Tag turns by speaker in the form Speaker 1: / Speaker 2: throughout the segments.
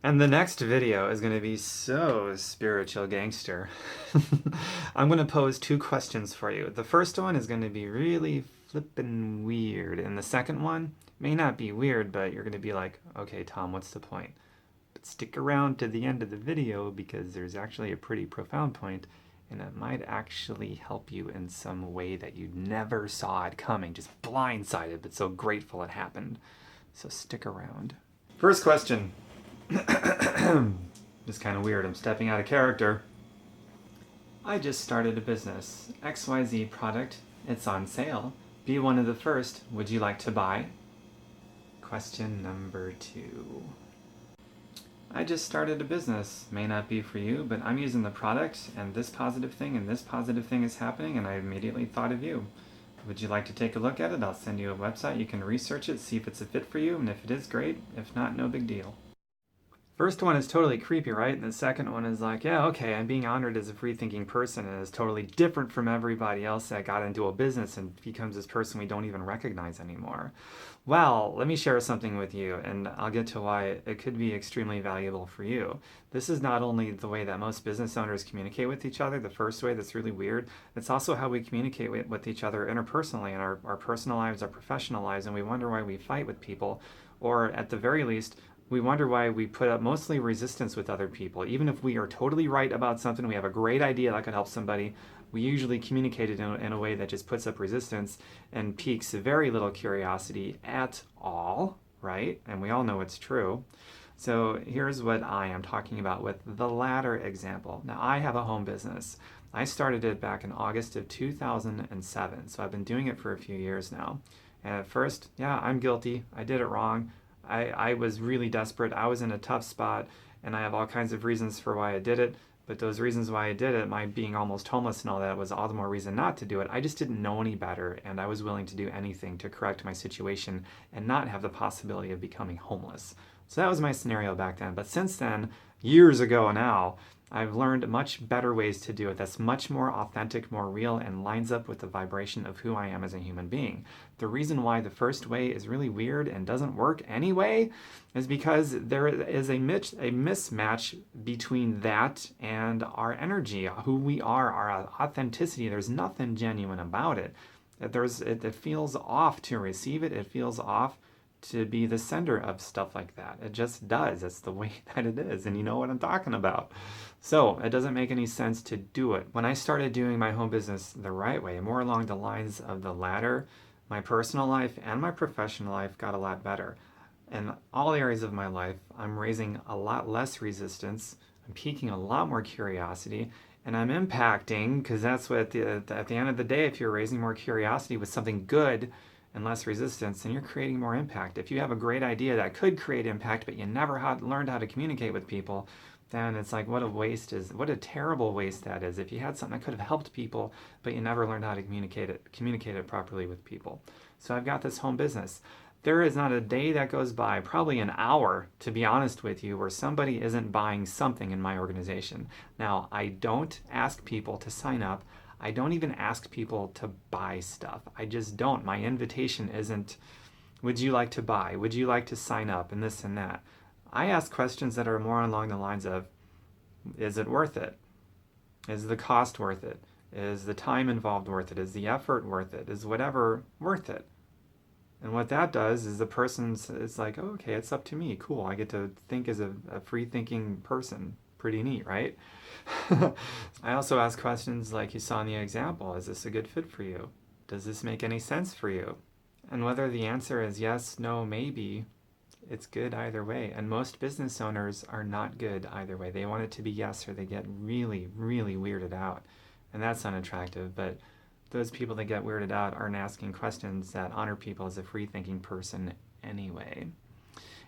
Speaker 1: And the next video is going to be so spiritual gangster. I'm going to pose two questions for you. The first one is going to be really flippin' weird, and the second one may not be weird, but you're going to be like, okay, Tom, what's the point? But stick around to the end of the video because there's actually a pretty profound point, and it might actually help you in some way that you never saw it coming, just blindsided, but so grateful it happened. So stick around. First question. Just kind of weird. I'm stepping out of character. I just started a business. XYZ product. It's on sale. Be one of the first. Would you like to buy? Question number 2. I just started a business. May not be for you, but I'm using the product and this positive thing is happening, and I immediately thought of you. Would you like to take a look at it? I'll send you a website. You can research it, see if it's a fit for you, and if it is, great. If not, no big deal. First one is totally creepy, right? And the second one is like, yeah, okay, I'm being honored as a free-thinking person and is totally different from everybody else that got into a business and becomes this person we don't even recognize anymore. Well, let me share something with you, and I'll get to why it could be extremely valuable for you. This is not only the way that most business owners communicate with each other, the first way that's really weird, it's also how we communicate with each other interpersonally in our personal lives, our professional lives, and we wonder why we fight with people, or at the very least, we wonder why we put up mostly resistance with other people. Even if we are totally right about something, we have a great idea that could help somebody, we usually communicate it in a way that just puts up resistance and piques very little curiosity at all, right? And we all know it's true. So here's what I am talking about with the latter example. Now, I have a home business. I started it back in August of 2007, so I've been doing it for a few years now. And at first, yeah, I'm guilty. I did it wrong. I was really desperate. I was in a tough spot, and I have all kinds of reasons for why I did it. But those reasons why I did it, my being almost homeless and all that, was all the more reason not to do it. I just didn't know any better, and I was willing to do anything to correct my situation and not have the possibility of becoming homeless. So that was my scenario back then. But since then, years ago now, I've learned much better ways to do it that's much more authentic, more real, and lines up with the vibration of who I am as a human being. The reason why the first way is really weird and doesn't work anyway is because there is a mismatch between that and our energy, who we are, our authenticity. There's nothing genuine about it. It feels off to receive it. It feels off to be the sender of stuff like that. It just does. It's the way that it is, and you know what I'm talking about. So it doesn't make any sense to do it. When I started doing my home business the right way, more along the lines of the latter, my personal life and my professional life got a lot better. In all areas of my life, I'm raising a lot less resistance, I'm piquing a lot more curiosity, and I'm impacting, because that's what at the end of the day, if you're raising more curiosity with something good and less resistance, then you're creating more impact. If you have a great idea that could create impact, but you never learned how to communicate with people, then it's like, what a terrible waste that is. If you had something that could have helped people, but you never learned how to communicate it properly with people. So I've got this home business. There is not a day that goes by, probably an hour, to be honest with you, where somebody isn't buying something in my organization. Now, I don't ask people to sign up. I don't even ask people to buy stuff. I just don't. My invitation isn't, would you like to buy? Would you like to sign up? And this and that. I ask questions that are more along the lines of, is it worth it? Is the cost worth it? Is the time involved worth it? Is the effort worth it? Is whatever worth it? And what that does is the person's, it's like, oh, okay, it's up to me. Cool. I get to think as a free thinking person. Pretty neat, right? I also ask questions like you saw in the example. Is this a good fit for you? Does this make any sense for you? And whether the answer is yes, no, maybe, it's good either way. And most business owners are not good either way. They want it to be yes, or they get really, really weirded out. And that's unattractive. But those people that get weirded out aren't asking questions that honor people as a free-thinking person anyway.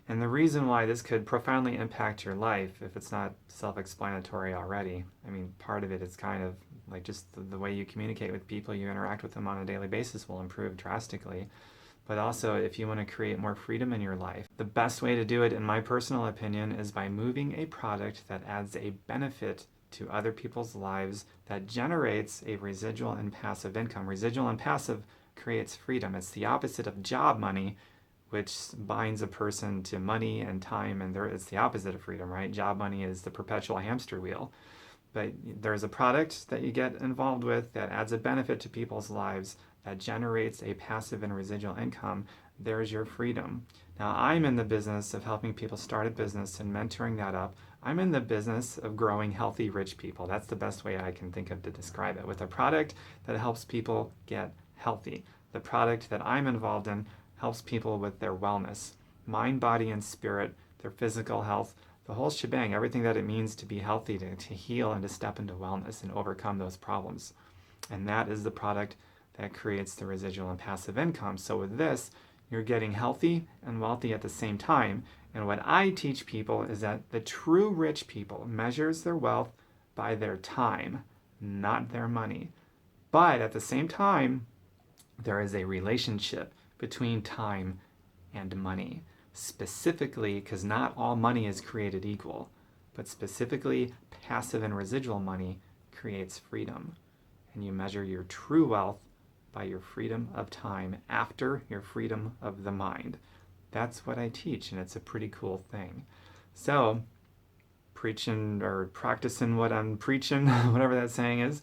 Speaker 1: And the reason why this could profoundly impact your life, if it's not self-explanatory already, I mean, part of it is kind of like just the way you communicate with people, you interact with them on a daily basis will improve drastically. But also, if you want to create more freedom in your life, the best way to do it, in my personal opinion, is by moving a product that adds a benefit to other people's lives that generates a residual and passive income. Residual and passive creates freedom. It's the opposite of job money, which binds a person to money and time, and it's the opposite of freedom, right? Job money is the perpetual hamster wheel. But there's a product that you get involved with that adds a benefit to people's lives, that generates a passive and residual income. There's your freedom. Now, I'm in the business of helping people start a business and mentoring that up. I'm in the business of growing healthy, rich people. That's the best way I can think of to describe it, with a product that helps people get healthy. The product that I'm involved in helps people with their wellness, mind, body, and spirit, their physical health, the whole shebang, everything that it means to be healthy, to heal, and to step into wellness and overcome those problems. And that is the product that creates the residual and passive income. So with this, you're getting healthy and wealthy at the same time. And what I teach people is that the true rich people measures their wealth by their time, not their money. But at the same time, there is a relationship between time and money. Specifically, because not all money is created equal, but specifically passive and residual money creates freedom. And you measure your true wealth by your freedom of time after your freedom of the mind. That's what I teach, and it's a pretty cool thing. So, preaching or practicing what I'm preaching, whatever that saying is,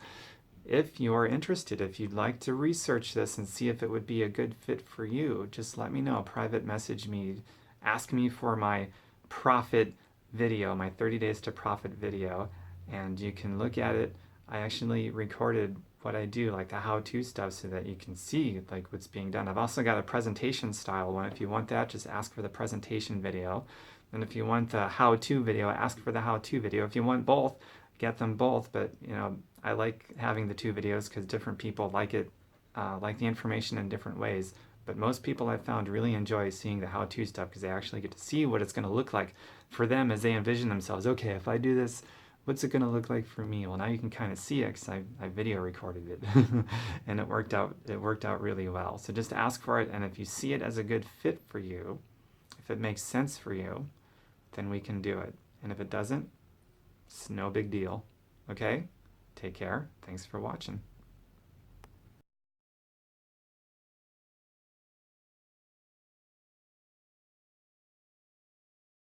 Speaker 1: if you're interested, if you'd like to research this and see if it would be a good fit for you, just let me know. Private message me. Ask me for my profit video, my 30 Days to Profit video, and you can look at it. I actually recorded what I do, like the how-to stuff, so that you can see like what's being done. I've also got a presentation style one. If you want that, just ask for the presentation video. And if you want the how-to video, ask for the how-to video. If you want both, get them both. But I like having the two videos because different people like it, like the information in different ways. But most people I've found really enjoy seeing the how-to stuff because they actually get to see what it's going to look like for them as they envision themselves. Okay, if I do this, what's it going to look like for me? Well, now you can kind of see it because I video recorded it, and it worked out really well. So just ask for it, and if you see it as a good fit for you, if it makes sense for you, then we can do it. And if it doesn't, it's no big deal. Okay? Take care. Thanks for watching.